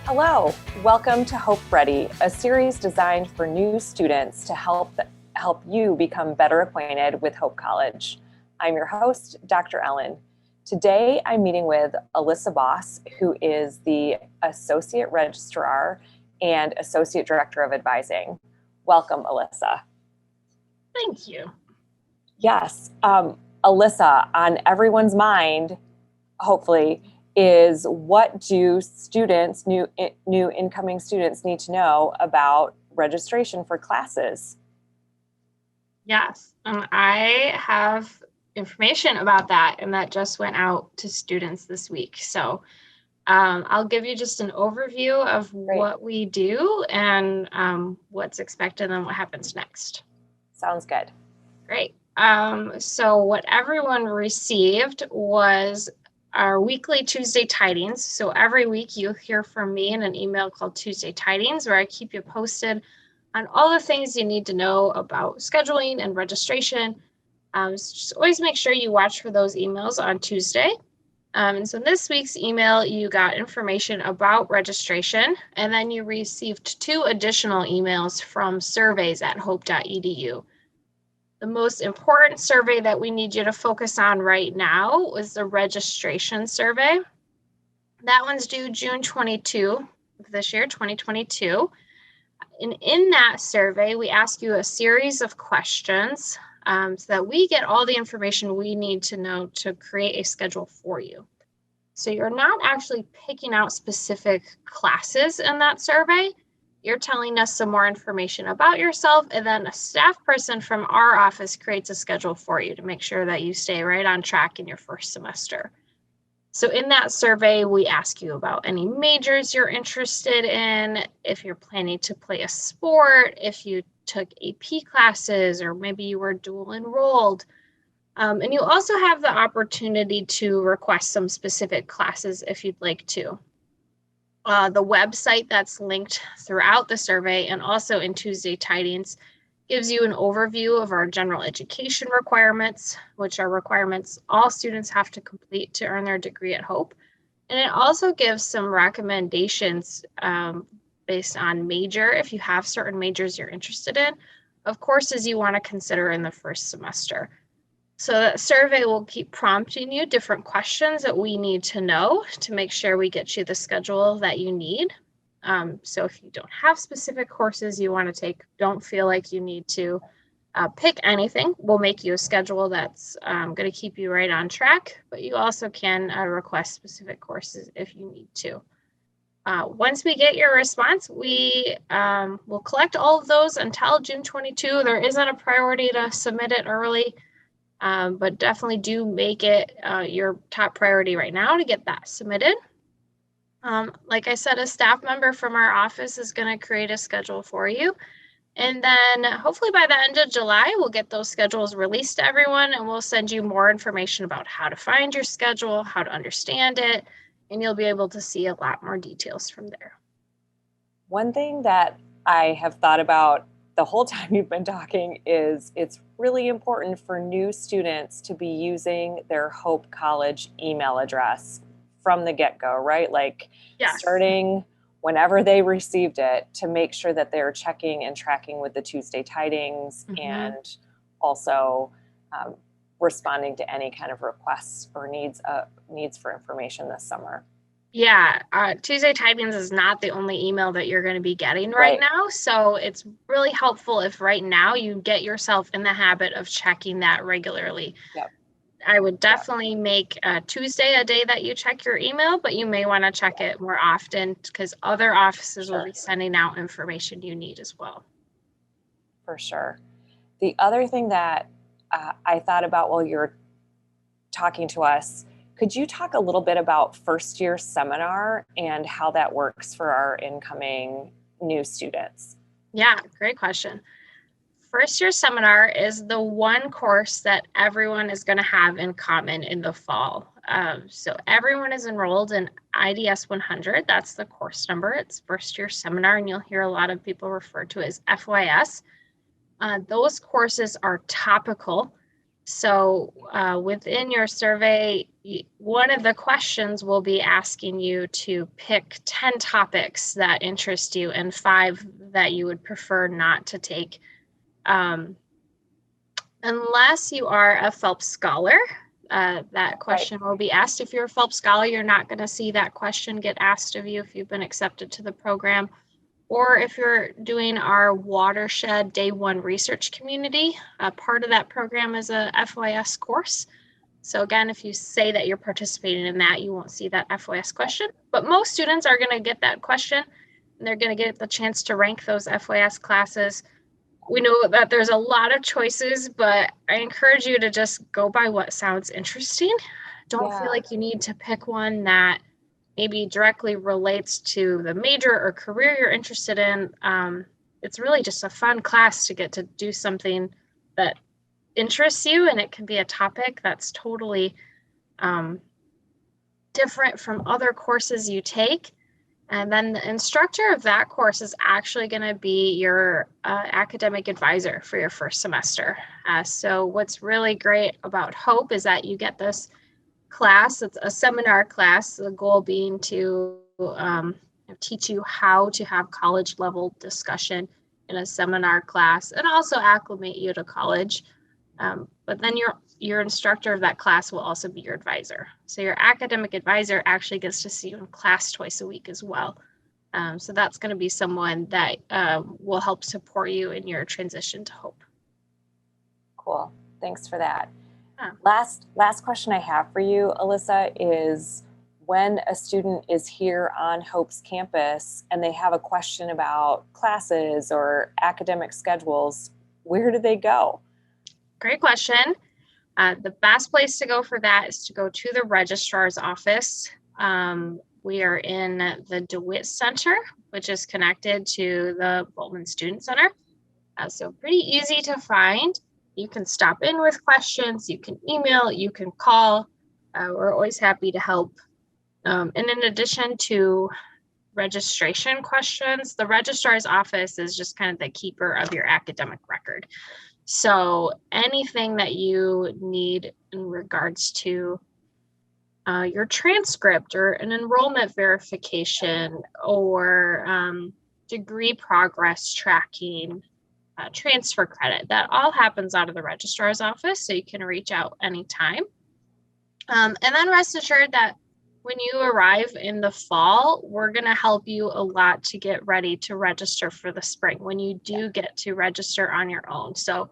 Hello, welcome to Hope Ready, a series designed for new students to help you become better acquainted with Hope College. I'm your host, Dr. Ellen. Today, I'm meeting with Alyssa Boss, who is the Associate Registrar and Associate Director of Advising. Welcome, Alyssa. Thank you. Yes, Alyssa, on everyone's mind, hopefully, is what do students, new incoming students need to know about registration for classes? Yes, I have information about that, and that just went out to students this week. So I'll give you just an overview of what we do and what's expected and what happens next. Sounds good. Great. So what everyone received was our weekly Tuesday tidings. So every week you'll hear from me in an email called Tuesday Tidings, where I keep you posted on all the things you need to know about scheduling and registration. So just always make sure you watch for those emails on Tuesday. And so in this week's email, you got information about registration, and then you received 2 additional emails from surveys at hope.edu. The most important survey that we need you to focus on right now is the registration survey. That one's due June 22 of this year, 2022. And in that survey, we ask you a series of questions so that we get all the information we need to know to create a schedule for you. So you're not actually picking out specific classes in that survey. You're telling us some more information about yourself, and then a staff person from our office creates a schedule for you to make sure that you stay right on track in your first semester. So in that survey, we ask you about any majors you're interested in, if you're planning to play a sport, if you took AP classes, or maybe you were dual enrolled. And you also have the opportunity to request some specific classes if you'd like to. The website that's linked throughout the survey and also in Tuesday Tidings gives you an overview of our general education requirements, which are requirements all students have to complete to earn their degree at Hope. And it also gives some recommendations based on major, if you have certain majors you're interested in, of courses you want to consider in the first semester. So that survey will keep prompting you different questions that we need to know to make sure we get you the schedule that you need. So if you don't have specific courses you want to take, don't feel like you need to pick anything. We'll make you a schedule that's going to keep you right on track, but you also can request specific courses if you need to. Once we get your response, we will collect all of those until June 22. There isn't a priority to submit it early. But definitely do make it your top priority right now to get that submitted. Like I said, a staff member from our office is going to create a schedule for you. And then hopefully by the end of July, we'll get those schedules released to everyone, and we'll send you more information about how to find your schedule, how to understand it, and you'll be able to see a lot more details from there. One thing that I have thought about the whole time you've been talking is it's really important for new students to be using their Hope College email address from the get-go, right? Like Yes. Starting whenever they received it, to make sure that they're checking and tracking with the Tuesday Tidings and also responding to any kind of requests or needs for information this summer. Yeah, Tuesday Tidings is not the only email that you're going to be getting right now. So it's really helpful if right now you get yourself in the habit of checking that regularly. Yep. I would definitely make Tuesday a day that you check your email, but you may want to check it more often because other offices will be sending out information you need as well. For sure. The other thing that I thought about while you're talking to us, could you talk a little bit about first year seminar and how that works for our incoming new students? Yeah, great question. First year seminar is the one course that everyone is going to have in common in the fall. So everyone is enrolled in IDS 100. That's the course number. It's first year seminar, and you'll hear a lot of people refer to it as FYS. Those courses are topical So within your survey, one of the questions will be asking you to pick 10 topics that interest you and 5 that you would prefer not to take. Unless you are a Phelps Scholar, that question will be asked. If you're a Phelps Scholar, you're not going to see that question get asked of you if you've been accepted to the program. Or if you're doing our Watershed Day 1 research community, part of that program is a FYS course. So again, if you say that you're participating in that, you won't see that FYS question. But most students are going to get that question, and they're going to get the chance to rank those FYS classes. We know that there's a lot of choices, but I encourage you to just go by what sounds interesting. Don't feel like you need to pick one that maybe directly relates to the major or career you're interested in. It's really just a fun class to get to do something that interests you, and it can be a topic that's totally different from other courses you take. And then the instructor of that course is actually going to be your academic advisor for your first semester. So what's really great about Hope is that you get this class. It's a seminar class, the goal being to teach you how to have college level discussion in a seminar class and also acclimate you to college. But then your instructor of that class will also be your advisor. So your academic advisor actually gets to see you in class twice a week as well. So that's going to be someone that will help support you in your transition to Hope. Cool. Thanks for that. Last question I have for you, Alyssa, is when a student is here on Hope's campus and they have a question about classes or academic schedules, where do they go? Great question. The best place to go for that is to go to the registrar's office. We are in the DeWitt Center, which is connected to the Bowman Student Center. So pretty easy to find. You can stop in with questions, you can email, you can call. We're always happy to help. And in addition to registration questions, the registrar's office is just kind of the keeper of your academic record. So anything that you need in regards to your transcript or an enrollment verification or degree progress tracking, transfer credit, that all happens out of the registrar's office, so you can reach out anytime. And then rest assured that when you arrive in the fall, we're going to help you a lot to get ready to register for the spring when you do get to register on your own. So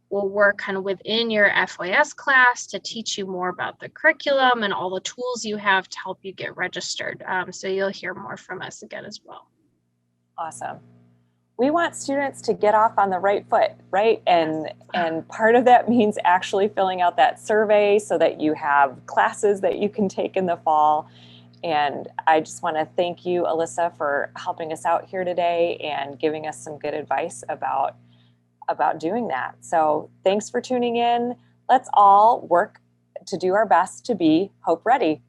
we'll work kind of within your FYS class to teach you more about the curriculum and all the tools you have to help you get registered. So you'll hear more from us again as well. Awesome. We want students to get off on the right foot, right? And part of that means actually filling out that survey so that you have classes that you can take in the fall. And I just want to thank you, Alyssa, for helping us out here today and giving us some good advice about doing that. So thanks for tuning in. Let's all work to do our best to be Hope ready.